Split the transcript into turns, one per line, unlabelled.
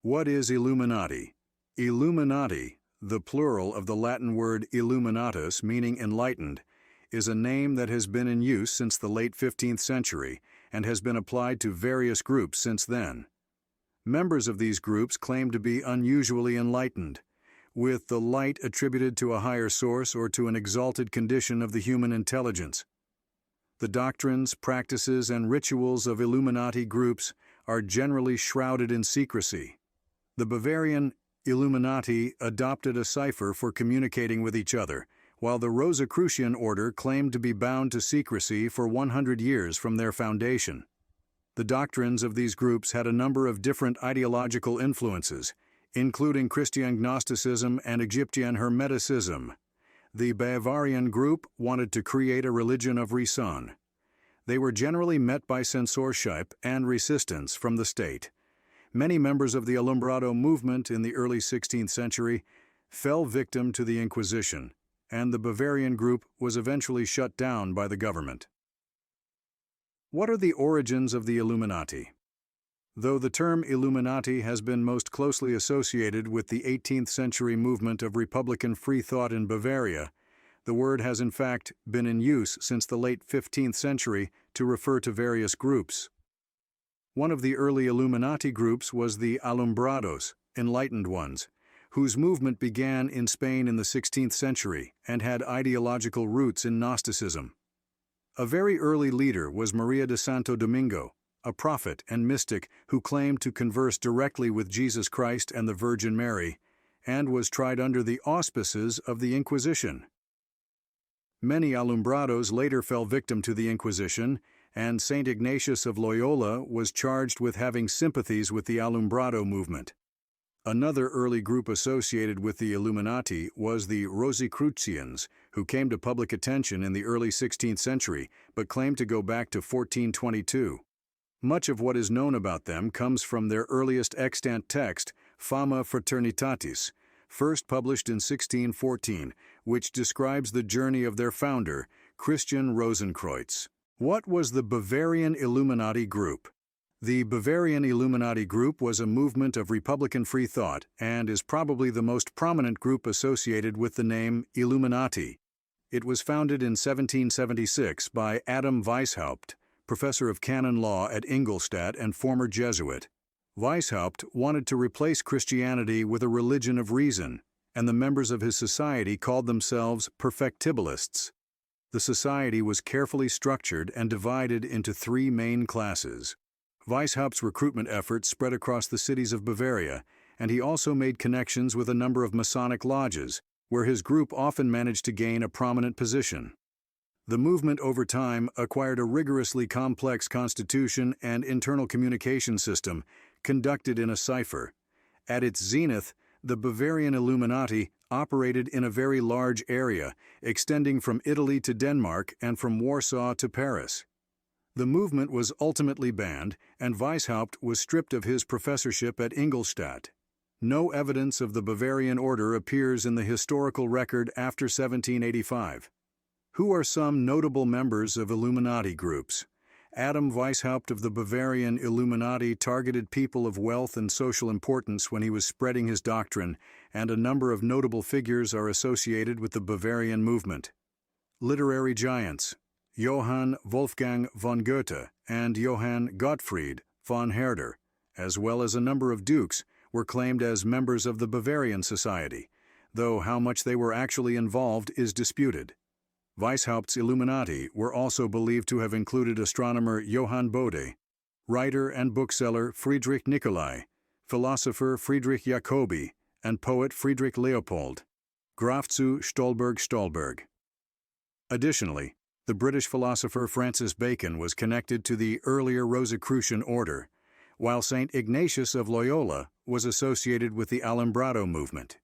What is Illuminati? Illuminati, the plural of the Latin word illuminatus meaning enlightened, is a name that has been in use since the late 15th century and has been applied to various groups since then. Members of these groups claim to be unusually enlightened, with the light attributed to a higher source or to an exalted condition of the human intelligence. The doctrines, practices, and rituals of Illuminati groups are generally shrouded in secrecy. The Bavarian Illuminati adopted a cipher for communicating with each other, while the Rosicrucian order claimed to be bound to secrecy for 100 years from their foundation. The doctrines of these groups had a number of different ideological influences, including Christian Gnosticism and Egyptian Hermeticism. The Bavarian group wanted to create a religion of reason. They were generally met by censorship and resistance from the state. Many members of the Alumbrado movement in the early 16th century fell victim to the Inquisition, and the Bavarian group was eventually shut down by the government. What are the origins of the Illuminati? Though the term Illuminati has been most closely associated with the 18th century movement of Republican free thought in Bavaria, the word has in fact been in use since the late 15th century to refer to various groups. One of the early Illuminati groups was the Alumbrados, enlightened ones, whose movement began in Spain in the 16th century and had ideological roots in Gnosticism. A very early leader was Maria de Santo Domingo, a prophet and mystic who claimed to converse directly with Jesus Christ and the Virgin Mary, and was tried under the auspices of the Inquisition. Many Alumbrados later fell victim to the Inquisition, and Saint Ignatius of Loyola was charged with having sympathies with the Alumbrado movement. Another early group associated with the Illuminati was the Rosicrucians, who came to public attention in the early 16th century but claimed to go back to 1422. Much of what is known about them comes from their earliest extant text, Fama Fraternitatis, first published in 1614, which describes the journey of their founder, Christian Rosenkreuz. What was the Bavarian Illuminati group? The Bavarian Illuminati group was a movement of Republican free thought and is probably the most prominent group associated with the name Illuminati. It was founded in 1776 by Adam Weishaupt, professor of canon law at Ingolstadt and former Jesuit. Weishaupt wanted to replace Christianity with a religion of reason, and the members of his society called themselves perfectibilists. The society was carefully structured and divided into three main classes. Weishaupt's recruitment efforts spread across the cities of Bavaria, and he also made connections with a number of Masonic lodges, where his group often managed to gain a prominent position. The movement over time acquired a rigorously complex constitution and internal communication system conducted in a cipher. At its zenith, the Bavarian Illuminati operated in a very large area, extending from Italy to Denmark and from Warsaw to Paris. The movement was ultimately banned, and Weishaupt was stripped of his professorship at Ingolstadt. No evidence of the Bavarian order appears in the historical record after 1785. Who are some notable members of Illuminati groups? Adam Weishaupt of the Bavarian Illuminati targeted people of wealth and social importance when he was spreading his doctrine, and a number of notable figures are associated with the Bavarian movement. Literary giants Johann Wolfgang von Goethe and Johann Gottfried von Herder, as well as a number of dukes, were claimed as members of the Bavarian Society, though how much they were actually involved is disputed. Weishaupt's Illuminati were also believed to have included astronomer Johann Bode, writer and bookseller Friedrich Nicolai, philosopher Friedrich Jacobi, and poet Friedrich Leopold, Graf zu Stolberg. Additionally, the British philosopher Francis Bacon was connected to the earlier Rosicrucian order, while Saint Ignatius of Loyola was associated with the Alumbrado movement.